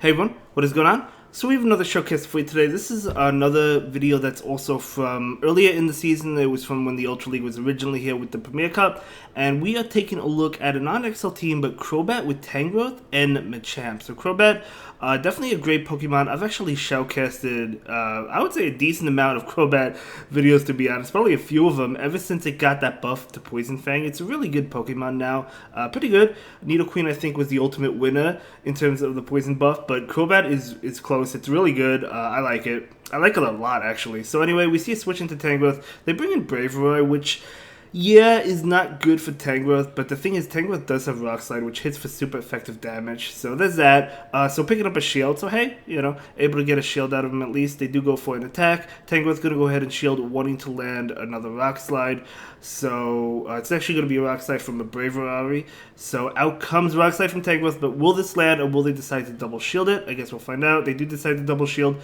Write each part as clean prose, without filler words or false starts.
Hey everyone, what is going on? So we have another showcase for you today. This is another video that's also from earlier in the season. It was from when the Ultra League was originally here with the Premier Cup. And we are taking a look at a non-XL team, but Crobat with Tangrowth and Machamp. So Crobat, definitely a great Pokemon. I've actually showcasted, I would say, a decent amount of Crobat videos, to be honest. Probably a few of them ever since it got that buff to Poison Fang. It's a really good Pokemon now. Pretty good. Nidoqueen, I think, was the ultimate winner in terms of the Poison buff, but Crobat is close. It's really good. I like it. I like it a lot, actually. So anyway, we see a switch into Tangrowth. They bring in Braveroy, which, yeah, is not good for Tangrowth, but the thing is, Tangrowth does have Rock Slide, which hits for super effective damage. So there's that. So picking up a shield. So hey, able to get a shield out of him at least. They do go for an attack. Tangrowth's going to go ahead and shield, wanting to land another Rock Slide. So it's actually going to be a Rock Slide from a Bravery. So out comes Rock Slide from Tangrowth, but will this land or will they decide to double shield it? I guess we'll find out. They do decide to double shield.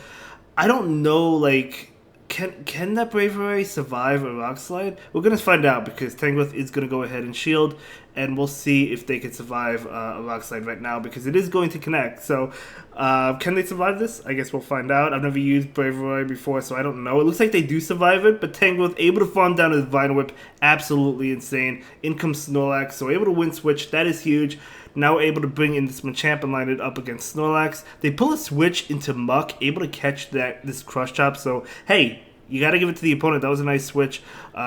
I don't know, like, can that Bravery survive a Rock Slide? We're going to find out because Tangrowth is going to go ahead and shield, and we'll see if they can survive a Rock Slide right now because it is going to connect. So can they survive this? I guess we'll find out. I've never used Bravery before, so I don't know. It looks like they do survive it, but Tangrowth able to farm down his Vine Whip. Absolutely insane. In comes Snorlax, so able to win switch. That is huge. Now able to bring in this Machamp and line it up against Snorlax. They pull a switch into Muck, able to catch this Crush Chop. So, hey, you got to give it to the opponent. That was a nice switch.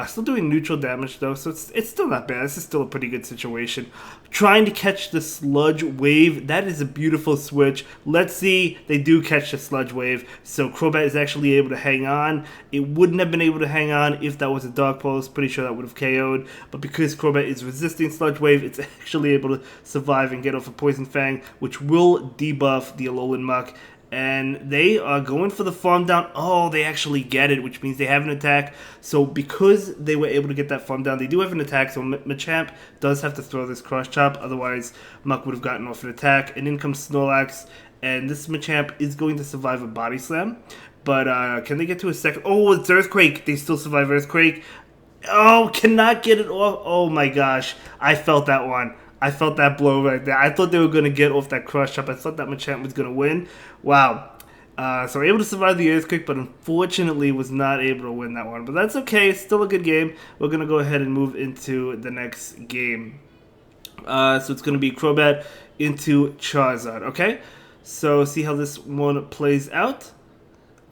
Still doing neutral damage, though, so it's still not bad. This is still a pretty good situation. Trying to catch the Sludge Wave. That is a beautiful switch. Let's see. They do catch the Sludge Wave, so Crobat is actually able to hang on. It wouldn't have been able to hang on if that was a Dark Pulse. Pretty sure that would have KO'd, but because Crobat is resisting Sludge Wave, it's actually able to survive and get off a Poison Fang, which will debuff the Alolan Muck. And they are going for the farm down. Oh, they actually get it, which means they have an attack. So because they were able to get that farm down, they do have an attack. So Machamp does have to throw this Cross Chop. Otherwise, Muck would have gotten off an attack. And in comes Snorlax. And this Machamp is going to survive a Body Slam. But can they get to a second? Oh, it's Earthquake. They still survive Earthquake. Oh, cannot get it off. Oh my gosh. I felt that one. I felt that blow right there. I thought they were going to get off that Crush Chop. I thought that Machamp was going to win. Wow. So able to survive the Earthquake, but unfortunately was not able to win that one. But that's okay. It's still a good game. We're going to go ahead and move into the next game. So it's going to be Crobat into Charizard. Okay? So see how this one plays out.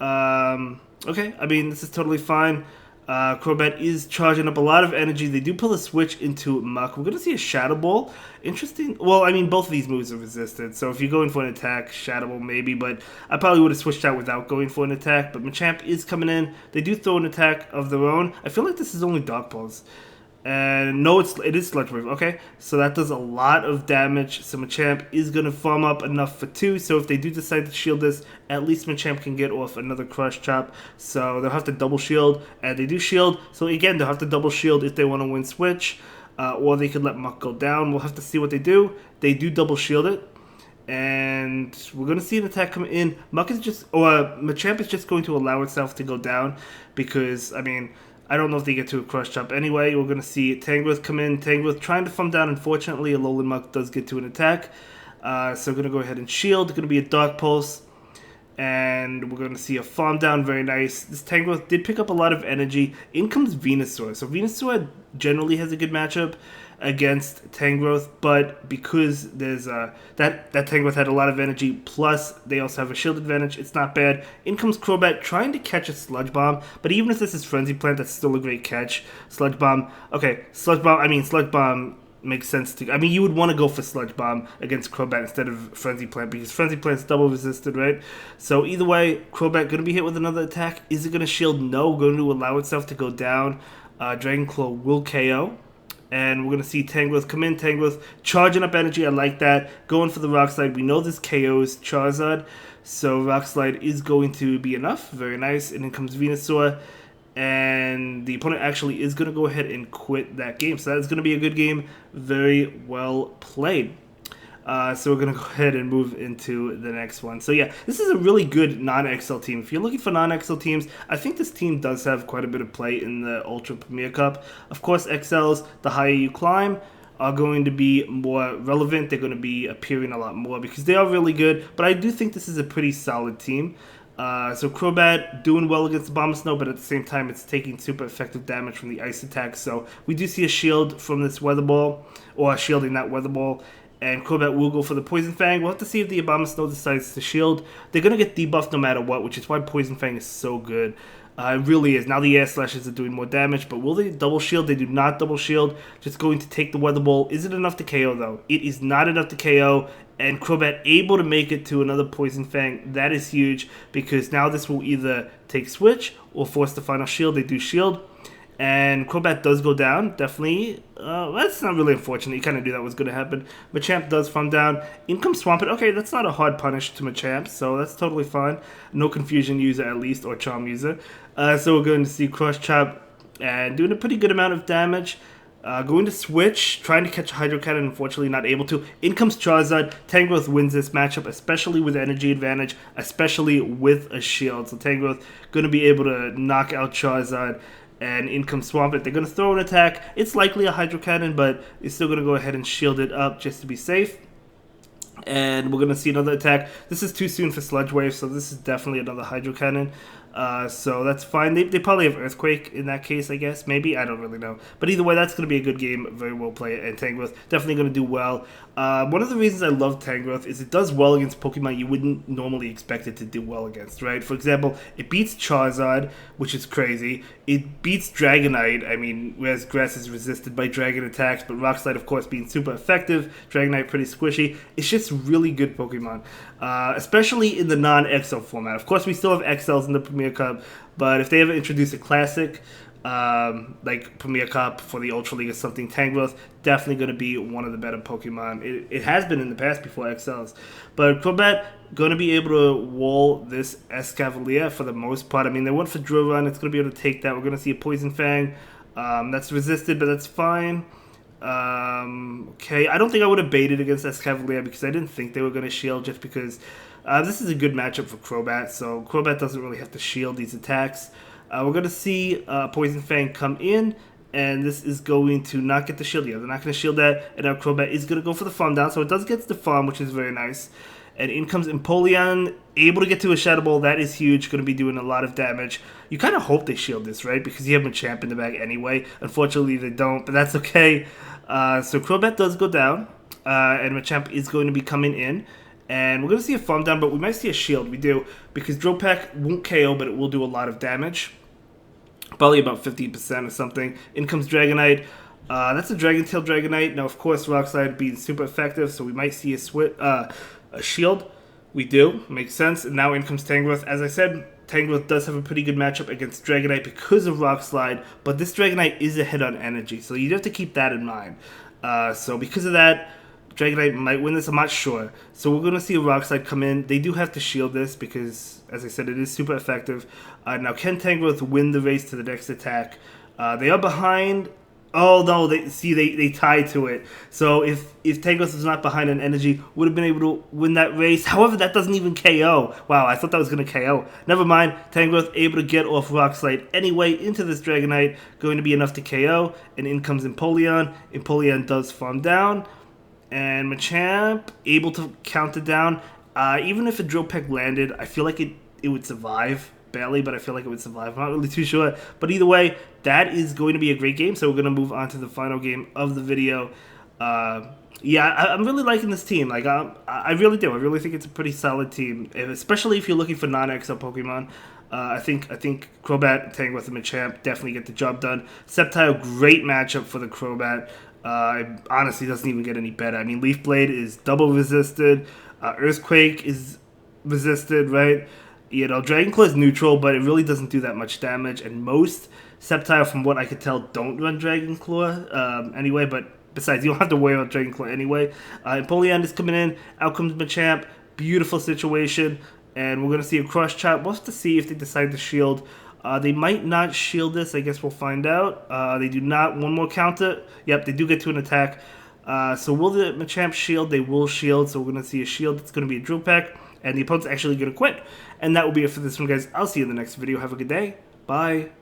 Okay. I mean, this is totally fine. Crobat is charging up a lot of energy. They do pull a switch into Muck. We're going to see a Shadow Ball. Interesting. Well, I mean, both of these moves are resisted. So if you're going for an attack, Shadow Ball maybe. But I probably would have switched out without going for an attack. But Machamp is coming in. They do throw an attack of their own. I feel like this is only Dark Pulse. And no, it is Sludge Wave. Okay, so that does a lot of damage. So Machamp is going to farm up enough for 2. So if they do decide to shield this, at least Machamp can get off another Crush Chop. So they'll have to double shield. And they do shield. So again, they'll have to double shield if they want to win switch. Or they could let Muck go down. We'll have to see what they do. They do double shield it. And we're going to see an attack come in. Machamp is just going to allow itself to go down. Because, I mean, I don't know if they get to a Crush Chop anyway. We're going to see Tangrowth come in. Tangrowth trying to farm down. Unfortunately, Alolan Muck does get to an attack. So we're going to go ahead and shield. It's going to be a Dark Pulse. And we're going to see a farm down. Very nice. This Tangrowth did pick up a lot of energy. In comes Venusaur. So Venusaur generally has a good matchup against Tangrowth, but because there's that Tangrowth had a lot of energy, plus they also have a shield advantage, it's not bad. In comes Crobat trying to catch a Sludge Bomb, but even if this is Frenzy Plant, that's still a great catch. Sludge Bomb, okay, Sludge Bomb makes sense to, I mean, you would want to go for Sludge Bomb against Crobat instead of Frenzy Plant, because Frenzy Plant's double resisted, right? So either way, Crobat going to be hit with another attack. Is it going to shield? No, going to allow itself to go down. Dragon Claw will KO. And we're going to see Tangrowth come in. Tangrowth charging up energy. I like that. Going for the Rock Slide. We know this KOs Charizard. So Rock Slide is going to be enough. Very nice. And then comes Venusaur. And the opponent actually is going to go ahead and quit that game. So that's going to be a good game. Very well played. So we're going to go ahead and move into the next one. So yeah, this is a really good non-XL team. If you're looking for non-XL teams, I think this team does have quite a bit of play in the Ultra Premier Cup. Of course, XLs, the higher you climb, are going to be more relevant. They're going to be appearing a lot more because they are really good. But I do think this is a pretty solid team. So Crobat doing well against Bomb Snow, but at the same time, it's taking super effective damage from the ice attack. So we do see a shield from this Weather Ball, or shielding that Weather Ball. And Crobat will go for the Poison Fang. We'll have to see if the Obama Snow decides to shield. They're going to get debuffed no matter what, which is why Poison Fang is so good. It really is. Now the Air Slashes are doing more damage, but will they double shield? They do not double shield. Just going to take the Weather Ball. Is it enough to KO, though? It is not enough to KO. And Crobat able to make it to another Poison Fang. That is huge, because now this will either take Switch or force the final shield. They do shield. And Crobat does go down, definitely. That's not really unfortunate. You kind of knew that was going to happen. Machamp does farm down. In comes Swampert. Okay, that's not a hard punish to Machamp, so that's totally fine. No confusion user, at least, or charm user. So we're going to see Cross Chop and doing a pretty good amount of damage. Going to switch, trying to catch a Hydro Cannon, unfortunately not able to. In comes Charizard. Tangrowth wins this matchup, especially with energy advantage, especially with a shield. So Tangrowth going to be able to knock out Charizard. And in comes Swampert. They're going to throw an attack. It's likely a Hydro Cannon, but it's still going to go ahead and shield it up just to be safe. And we're going to see another attack. This is too soon for Sludge Wave, so this is definitely another Hydro Cannon. So that's fine. They probably have Earthquake in that case, I guess. Maybe. I don't really know. But either way, that's going to be a good game. Very well played. And Tangrowth definitely going to do well. One of the reasons I love Tangrowth is it does well against Pokemon you wouldn't normally expect it to do well against, right? For example, it beats Charizard, which is crazy. It beats Dragonite. I mean, whereas Grass is resisted by Dragon attacks, but Rock Slide, of course, being super effective. Dragonite pretty squishy. It's just really good Pokemon, especially in the non-XL format. Of course, we still have XLs in the Premier Cup, but if they ever introduce a Classic, like Premier Cup for the Ultra League or something, Tangrowth definitely going to be one of the better Pokemon. It has been in the past before XLs. But Crobat going to be able to wall this Escavalier for the most part. I mean, they went for Drill Run. It's going to be able to take that. We're going to see a Poison Fang. That's resisted, but that's fine. Okay, I don't think I would have baited against Escavalier because I didn't think they were going to shield, just because this is a good matchup for Crobat. So Crobat doesn't really have to shield these attacks. We're going to see Poison Fang come in, and this is going to not get the shield. Yeah, they're not going to shield that, and our Crobat is going to go for the farm down, so it does get the farm, which is very nice. And in comes Empoleon, able to get to a Shadow Ball. That is huge, going to be doing a lot of damage. You kind of hope they shield this, right? Because you have Machamp in the bag anyway. Unfortunately, they don't, but that's okay. So Crobat does go down, and Machamp is going to be coming in. And we're going to see a farm down, but we might see a shield. We do, because Drill Peck won't KO, but it will do a lot of damage. Probably about 50% or something. In comes Dragonite. That's a Dragon Tail Dragonite. Now, of course, Rock Slide being super effective, so we might see a shield. We do. Makes sense. And now in comes Tangrowth. As I said, Tangrowth does have a pretty good matchup against Dragonite because of Rock Slide, but this Dragonite is ahead on energy, so you have to keep that in mind. So because of that, Dragonite might win this, I'm not sure. So we're going to see a Rock Slide come in. They do have to shield this because, as I said, it is super effective. Now, can Tangrowth win the race to the next attack? They are behind. Oh, no, they tied to it. So if Tangrowth was not behind on energy, would have been able to win that race. However, that doesn't even KO. Wow, I thought that was going to KO. Never mind. Tangrowth able to get off Rock Slide anyway into this Dragonite. Going to be enough to KO. And in comes Empoleon. Empoleon does farm down. And Machamp able to count it down. Even if a Drill Peck landed, I feel like it would survive. Barely, but I feel like it would survive. I'm not really too sure. But either way, that is going to be a great game. So we're going to move on to the final game of the video. Yeah, I'm really liking this team. Like, I really do. I really think it's a pretty solid team, especially if you're looking for non-XL Pokemon. I think Crobat, Tangrowth, and Machamp definitely get the job done. Sceptile, great matchup for the Crobat. It honestly doesn't even get any better. I mean, Leaf Blade is double resisted. Earthquake is resisted, right? You know, Dragon Claw is neutral, but it really doesn't do that much damage. And most Sceptile, from what I could tell, don't run Dragon Claw anyway. But besides, you don't have to worry about Dragon Claw anyway. Empoleon is coming in. Out comes Machamp. Beautiful situation. And we're going to see a Cross Chop. We'll have to see if they decide to shield. They might not shield this. I guess we'll find out. They do not. One more counter. Yep, they do get to an attack. So will the Machamp shield? They will shield. So we're going to see a shield. It's going to be a Drill Peck. And the opponent's actually going to quit. And that will be it for this one, guys. I'll see you in the next video. Have a good day. Bye.